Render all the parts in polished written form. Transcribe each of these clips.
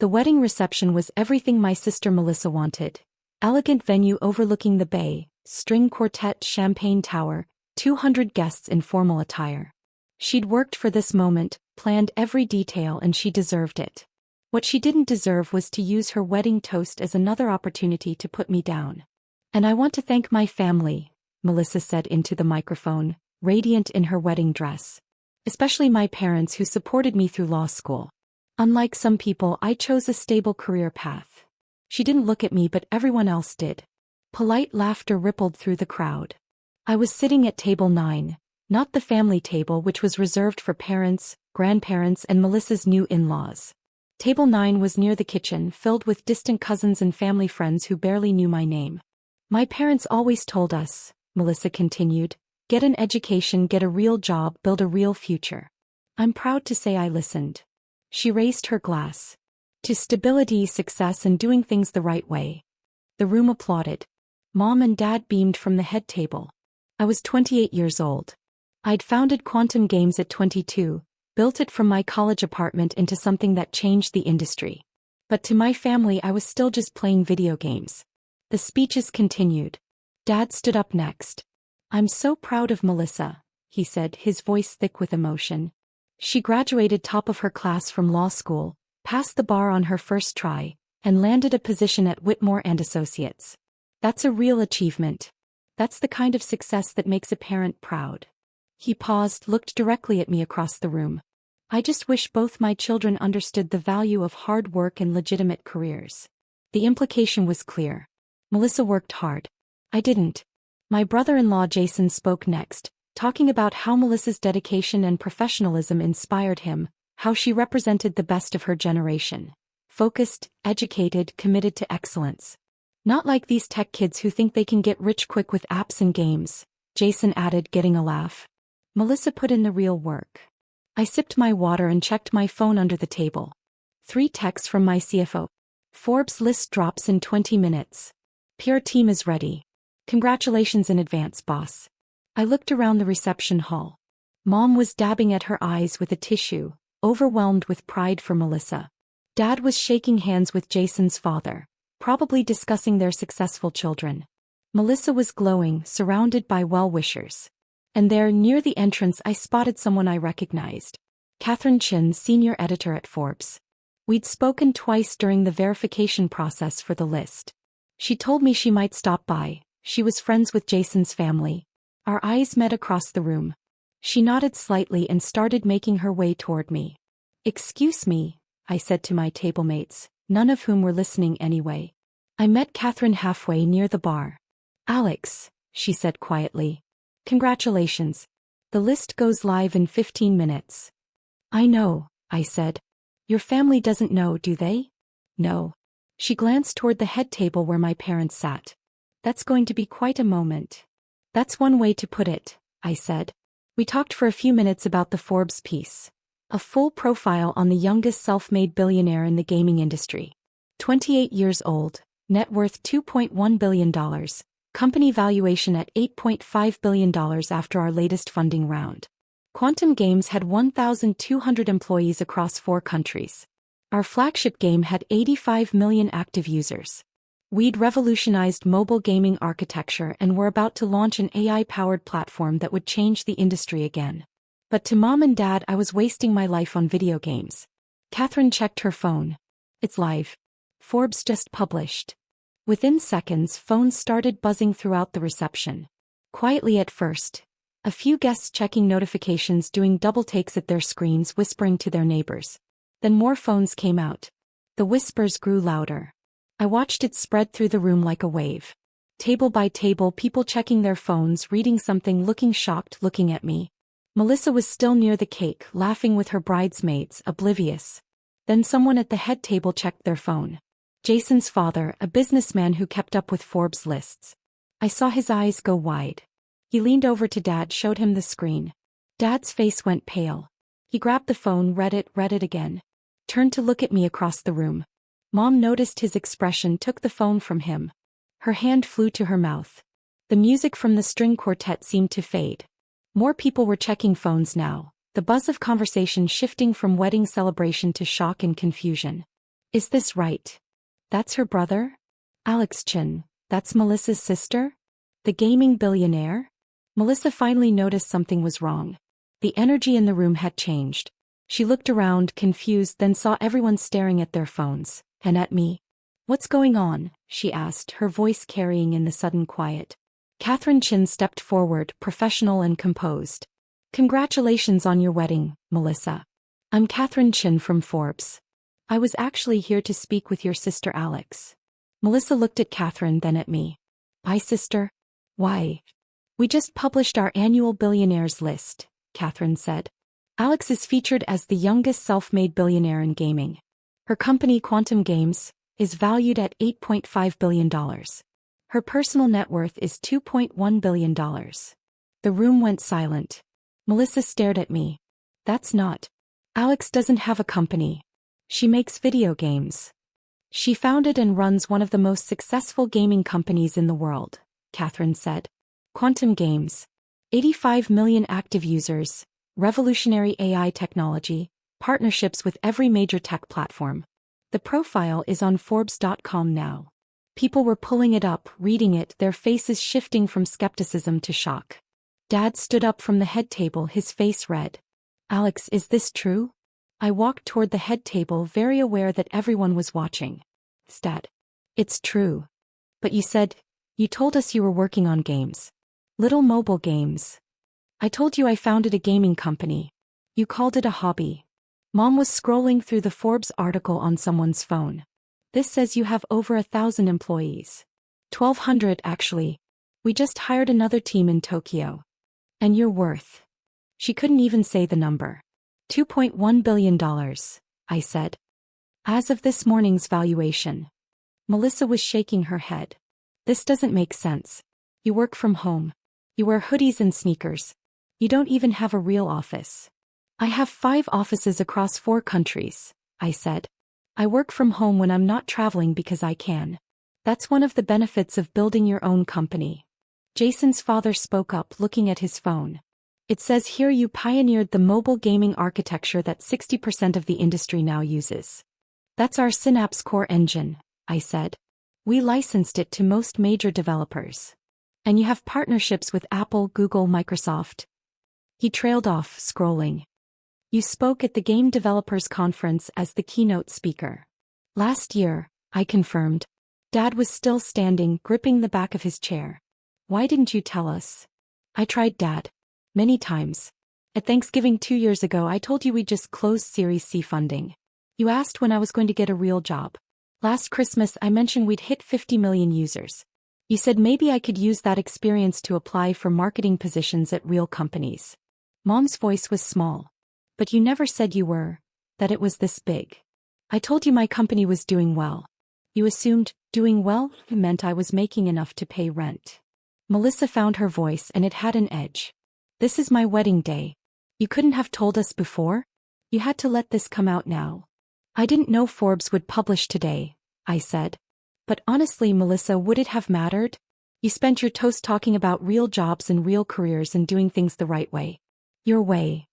The wedding reception was everything my sister Melissa wanted. Elegant venue overlooking the bay, string quartet champagne tower, 200 guests in formal attire. She'd worked for this moment, planned every detail, and she deserved it. What she didn't deserve was to use her wedding toast as another opportunity to put me down. "And I want to thank my family," Melissa said into the microphone, radiant in her wedding dress. "Especially my parents who supported me through law school. Unlike some people, I chose a stable career path." She didn't look at me, but everyone else did. Polite laughter rippled through the crowd. I was sitting at table 9, not the family table which was reserved for parents, grandparents, and Melissa's new in-laws. Table 9 was near the kitchen, filled with distant cousins and family friends who barely knew my name. "My parents always told us," Melissa continued, "get an education, get a real job, build a real future." I'm proud to say I listened. She raised her glass. "To stability, success, and doing things the right way." The room applauded. Mom and Dad beamed from the head table. I was 28 years old. I'd founded Quantum Games at 22, built it from my college apartment into something that changed the industry. But to my family, I was still just playing video games. The speeches continued. Dad stood up next. "I'm so proud of Melissa," he said, his voice thick with emotion. "She graduated top of her class from law school, passed the bar on her first try, and landed a position at Whitmore and Associates. That's a real achievement. That's the kind of success that makes a parent proud." He paused, looked directly at me across the room. "I just wish both my children understood the value of hard work and legitimate careers." The implication was clear. Melissa worked hard. I didn't. My brother-in-law Jason spoke next, talking about how Melissa's dedication and professionalism inspired him, how she represented the best of her generation. Focused, educated, committed to excellence. "Not like these tech kids who think they can get rich quick with apps and games," Jason added, getting a laugh. Melissa put in the real work. I sipped my water and checked my phone under the table. 3 texts from my CFO. "Forbes list drops in 20 minutes. PR team is ready. Congratulations in advance, boss." I looked around the reception hall. Mom was dabbing at her eyes with a tissue, overwhelmed with pride for Melissa. Dad was shaking hands with Jason's father, probably discussing their successful children. Melissa was glowing, surrounded by well-wishers. And there, near the entrance, I spotted someone I recognized. Catherine Chin, senior editor at Forbes. We'd spoken twice during the verification process for the list. She told me she might stop by. She was friends with Jason's family. Our eyes met across the room. She nodded slightly and started making her way toward me. "Excuse me," I said to my tablemates, none of whom were listening anyway. I met Catherine halfway near the bar. "Alex," she said quietly. "Congratulations. The list goes live in 15 minutes. "I know," I said. "Your family doesn't know, do they?" "No." She glanced toward the head table where my parents sat. "That's going to be quite a moment." "That's one way to put it," I said. We talked for a few minutes about the Forbes piece. A full profile on the youngest self-made billionaire in the gaming industry. 28 years old, net worth $2.1 billion, company valuation at $8.5 billion after our latest funding round. Quantum Games had 1,200 employees across 4 countries. Our flagship game had 85 million active users. We'd revolutionized mobile gaming architecture and were about to launch an AI-powered platform that would change the industry again. But to Mom and Dad, I was wasting my life on video games. Catherine checked her phone. "It's live. Forbes just published." Within seconds, phones started buzzing throughout the reception. Quietly at first. A few guests checking notifications, doing double takes at their screens, whispering to their neighbors. Then more phones came out. The whispers grew louder. I watched it spread through the room like a wave. Table by table, people checking their phones, reading something, looking shocked, looking at me. Melissa was still near the cake, laughing with her bridesmaids, oblivious. Then someone at the head table checked their phone. Jason's father, a businessman who kept up with Forbes lists. I saw his eyes go wide. He leaned over to Dad, showed him the screen. Dad's face went pale. He grabbed the phone, read it again. Turned to look at me across the room. Mom noticed his expression, took the phone from him. Her hand flew to her mouth. The music from the string quartet seemed to fade. More people were checking phones now, the buzz of conversation shifting from wedding celebration to shock and confusion. Is this right? That's her brother? Alex Chin, that's Melissa's sister? The gaming billionaire? Melissa finally noticed something was wrong. The energy in the room had changed. She looked around, confused, then saw everyone staring at their phones, and at me. What's going on? She asked, her voice carrying in the sudden quiet. Catherine Chin stepped forward, professional and composed. Congratulations on your wedding, Melissa. I'm Catherine Chin from Forbes. I was actually here to speak with your sister Alex. Melissa looked at Catherine, then at me. My sister? Why? We just published our annual billionaires list, Catherine said. Alex is featured as the youngest self-made billionaire in gaming. Her company, Quantum Games, is valued at $8.5 billion. Her personal net worth is $2.1 billion. The room went silent. Melissa stared at me. That's not. Alex doesn't have a company. She makes video games. She founded and runs one of the most successful gaming companies in the world, Catherine said. Quantum Games. 85 million active users, revolutionary AI technology, partnerships with every major tech platform. The profile is on Forbes.com now. People were pulling it up, reading it, their faces shifting from skepticism to shock. Dad stood up from the head table, his face red. Alex, is this true? I walked toward the head table, very aware that everyone was watching. Dad. It's true. But you told us you were working on games. Little mobile games. I told you I founded a gaming company. You called it a hobby. Mom was scrolling through the Forbes article on someone's phone. This says you have over 1,000 employees. 1,200 actually. We just hired another team in Tokyo. And you're worth. She couldn't even say the number. $2.1 billion, I said. As of this morning's valuation. Melissa was shaking her head. This doesn't make sense. You work from home. You wear hoodies and sneakers. You don't even have a real office. I have 5 offices across 4 countries, I said. I work from home when I'm not traveling because I can. That's one of the benefits of building your own company. Jason's father spoke up, looking at his phone. It says here you pioneered the mobile gaming architecture that 60% of the industry now uses. That's our Synapse core engine, I said. We licensed it to most major developers. And you have partnerships with Apple, Google, Microsoft. He trailed off, scrolling. You spoke at the Game Developers Conference as the keynote speaker. Last year, I confirmed. Dad was still standing, gripping the back of his chair. Why didn't you tell us? I tried, Dad. Many times. At Thanksgiving 2 years ago I told you we just closed Series C funding. You asked when I was going to get a real job. Last Christmas I mentioned we'd hit 50 million users. You said maybe I could use that experience to apply for marketing positions at real companies. Mom's voice was small. But you never said that it was this big. I told you my company was doing well. You assumed doing well meant I was making enough to pay rent. Melissa found her voice and it had an edge. This is my wedding day. You couldn't have told us before? You had to let this come out now. I didn't know Forbes would publish today, I said. But honestly, Melissa, would it have mattered? You spent your toast talking about real jobs and real careers and doing things the right way. Your way.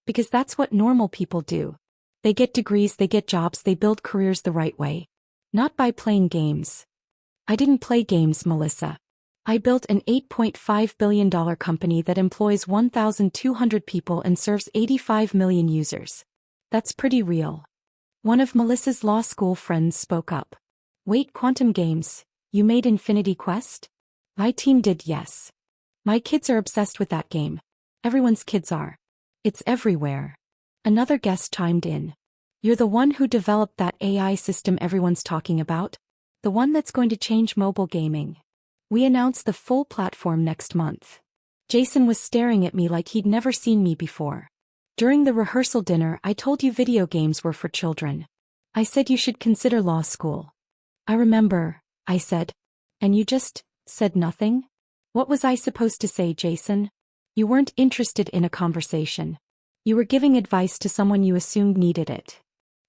Because that's what normal people do. They get degrees, they get jobs, they build careers the right way. Not by playing games. I didn't play games, Melissa. I built an $8.5 billion company that employs 1,200 people and serves 85 million users. That's pretty real. One of Melissa's law school friends spoke up. Wait, Quantum Games, you made Infinity Quest? My team did, yes. My kids are obsessed with that game. Everyone's kids are. It's everywhere. Another guest chimed in. You're the one who developed that AI system everyone's talking about? The one that's going to change mobile gaming. We announce the full platform next month. Jason was staring at me like he'd never seen me before. During the rehearsal dinner, I told you video games were for children. I said you should consider law school. I remember, I said. And you just said nothing? What was I supposed to say, Jason? You weren't interested in a conversation. You were giving advice to someone you assumed needed it.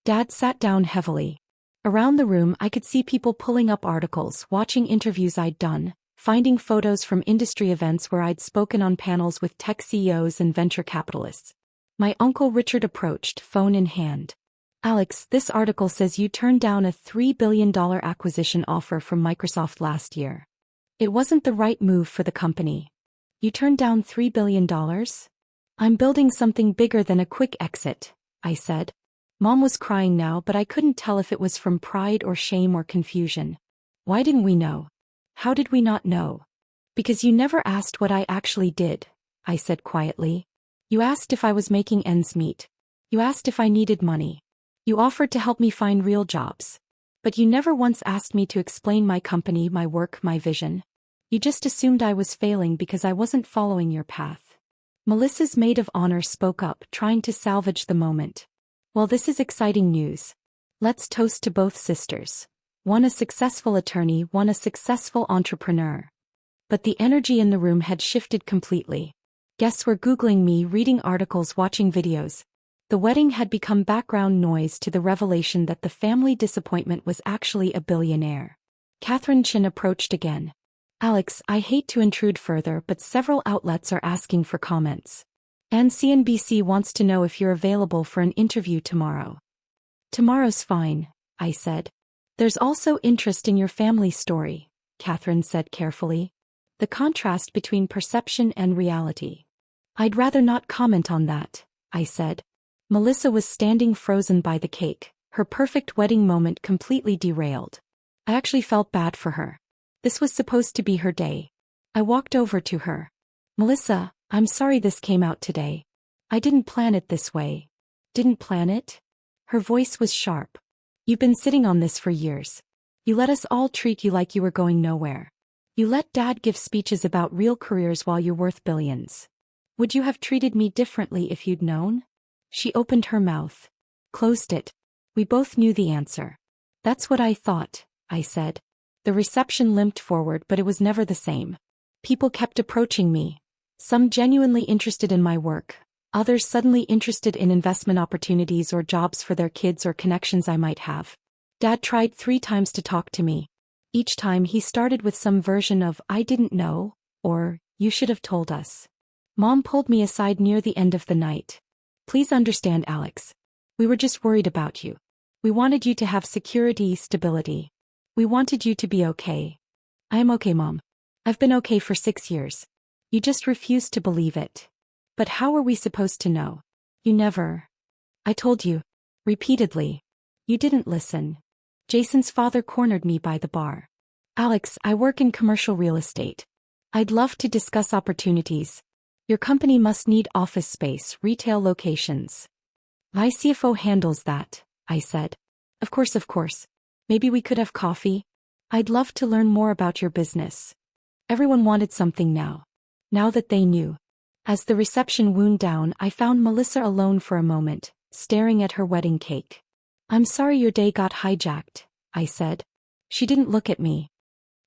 Dad sat down heavily. Around the room I could see people pulling up articles, watching interviews I'd done, finding photos from industry events where I'd spoken on panels with tech CEOs and venture capitalists. My Uncle Richard approached, phone in hand. Alex, this article says you turned down a $3 billion acquisition offer from Microsoft last year. It wasn't the right move for the company. You turned down $3 billion? I'm building something bigger than a quick exit, I said. Mom was crying now, but I couldn't tell if it was from pride or shame or confusion. Why didn't we know? How did we not know? Because you never asked what I actually did, I said quietly. You asked if I was making ends meet. You asked if I needed money. You offered to help me find real jobs. But you never once asked me to explain my company, my work, my vision. You just assumed I was failing because I wasn't following your path. Melissa's maid of honor spoke up, trying to salvage the moment. Well, this is exciting news. Let's toast to both sisters. One a successful attorney, one a successful entrepreneur. But the energy in the room had shifted completely. Guests were Googling me, reading articles, watching videos. The wedding had become background noise to the revelation that the family disappointment was actually a billionaire. Catherine Chin approached again. Alex, I hate to intrude further, but several outlets are asking for comments. And CNBC wants to know if you're available for an interview tomorrow. Tomorrow's fine, I said. There's also interest in your family story, Catherine said carefully. The contrast between perception and reality. I'd rather not comment on that, I said. Melissa was standing frozen by the cake, her perfect wedding moment completely derailed. I actually felt bad for her. This was supposed to be her day. I walked over to her. Melissa, I'm sorry this came out today. I didn't plan it this way. Didn't plan it? Her voice was sharp. You've been sitting on this for years. You let us all treat you like you were going nowhere. You let Dad give speeches about real careers while you're worth billions. Would you have treated me differently if you'd known? She opened her mouth. Closed it. We both knew the answer. That's what I thought, I said. The reception limped forward, but it was never the same. People kept approaching me. Some genuinely interested in my work. Others suddenly interested in investment opportunities or jobs for their kids or connections I might have. Dad tried 3 times to talk to me. Each time he started with some version of, I didn't know, or, you should have told us. Mom pulled me aside near the end of the night. Please understand, Alex. We were just worried about you. We wanted you to have security, stability. We wanted you to be okay. I am okay, Mom. I've been okay for 6 years. You just refused to believe it. But how are we supposed to know? You never. I told you. Repeatedly. You didn't listen. Jason's father cornered me by the bar. Alex, I work in commercial real estate. I'd love to discuss opportunities. Your company must need office space, retail locations. My CFO handles that, I said. Of course. Maybe we could have coffee? I'd love to learn more about your business. Everyone wanted something now. Now that they knew. As the reception wound down, I found Melissa alone for a moment, staring at her wedding cake. I'm sorry your day got hijacked, I said. She didn't look at me.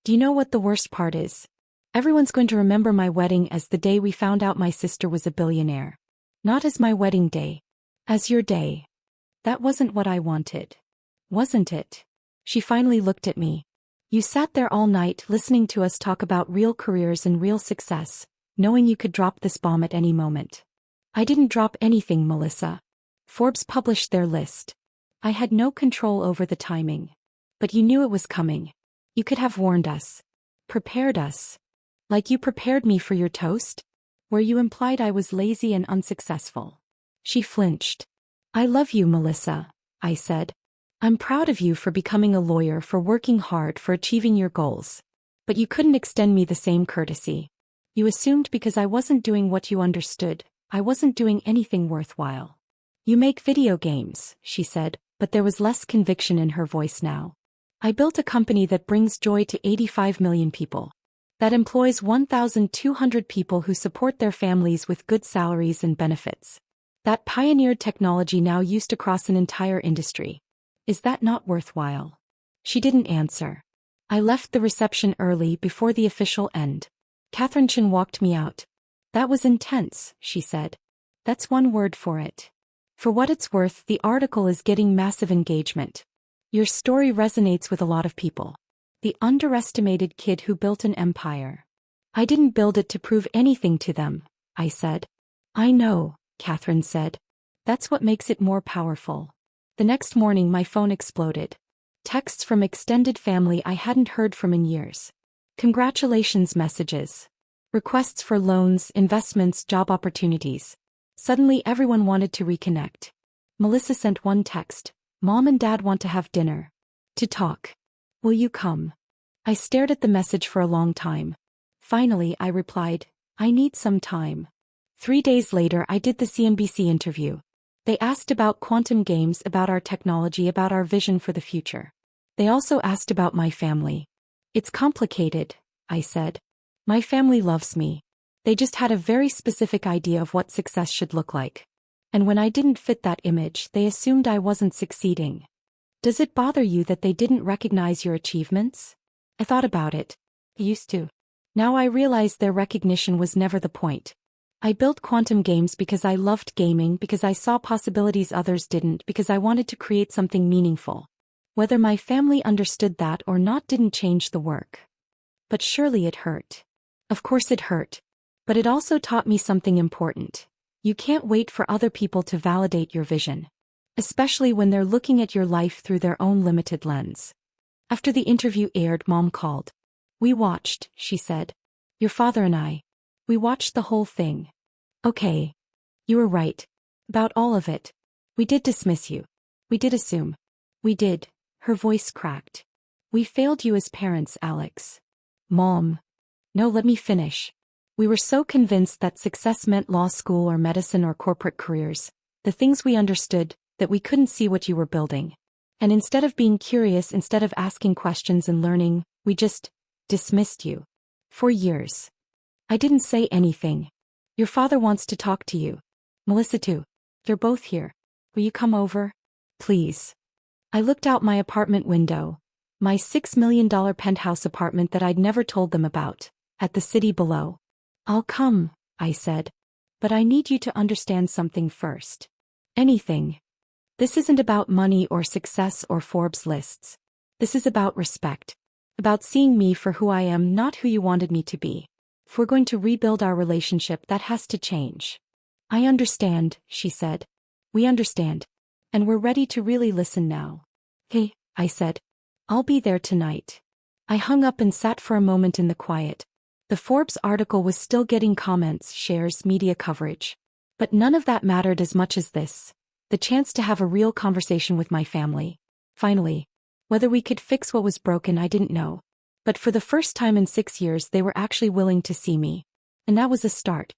Do you know what the worst part is? Everyone's going to remember my wedding as the day we found out my sister was a billionaire. Not as my wedding day. As your day. That wasn't what I wanted. Wasn't it? She finally looked at me. You sat there all night listening to us talk about real careers and real success, knowing you could drop this bomb at any moment. I didn't drop anything, Melissa. Forbes published their list. I had no control over the timing. But you knew it was coming. You could have warned us. Prepared us. Like you prepared me for your toast? Where you implied I was lazy and unsuccessful. She flinched. I love you, Melissa, I said. I'm proud of you for becoming a lawyer, for working hard, for achieving your goals. But you couldn't extend me the same courtesy. You assumed because I wasn't doing what you understood, I wasn't doing anything worthwhile. You make video games, she said, but there was less conviction in her voice now. I built a company that brings joy to 85 million people. That employs 1,200 people who support their families with good salaries and benefits. That pioneered technology now used across an entire industry. Is that not worthwhile? She didn't answer. I left the reception early before the official end. Catherine Chin walked me out. That was intense, she said. That's one word for it. For what it's worth, the article is getting massive engagement. Your story resonates with a lot of people. The underestimated kid who built an empire. I didn't build it to prove anything to them, I said. I know, Catherine said. That's what makes it more powerful. The next morning my phone exploded. Texts from extended family I hadn't heard from in years. Congratulations messages. Requests for loans, investments, job opportunities. Suddenly everyone wanted to reconnect. Melissa sent one text. Mom and Dad want to have dinner. To talk. Will you come? I stared at the message for a long time. Finally, I replied, I need some time. 3 days later I did the CNBC interview. They asked about quantum games, about our technology, about our vision for the future. They also asked about my family. It's complicated, I said. My family loves me. They just had a very specific idea of what success should look like. And when I didn't fit that image, they assumed I wasn't succeeding. Does it bother you that they didn't recognize your achievements? I thought about it. I used to. Now I realize their recognition was never the point. I built quantum games because I loved gaming, because I saw possibilities others didn't, because I wanted to create something meaningful. Whether my family understood that or not didn't change the work. But surely it hurt. Of course it hurt. But it also taught me something important. You can't wait for other people to validate your vision. Especially when they're looking at your life through their own limited lens. After the interview aired, Mom called. We watched, she said. Your father and I. We watched the whole thing. Okay. You were right. About all of it. We did dismiss you. We did assume. We did. Her voice cracked. We failed you as parents, Alex. Mom. No, let me finish. We were so convinced that success meant law school or medicine or corporate careers, the things we understood, that we couldn't see what you were building. And instead of being curious, instead of asking questions and learning, we just dismissed you. For years. I didn't say anything. Your father wants to talk to you. Melissa too. They're both here. Will you come over? Please. I looked out my apartment window. My $6 million penthouse apartment that I'd never told them about, at the city below. I'll come, I said. But I need you to understand something first. Anything. This isn't about money or success or Forbes lists. This is about respect. About seeing me for who I am, not who you wanted me to be. If we're going to rebuild our relationship, that has to change. I understand, she said. We understand. And we're ready to really listen now. Hey, I said. I'll be there tonight. I hung up and sat for a moment in the quiet. The Forbes article was still getting comments, shares, media coverage. But none of that mattered as much as this. The chance to have a real conversation with my family. Finally. Whether we could fix what was broken, I didn't know. But for the first time in 6 years, they were actually willing to see me. And that was a start.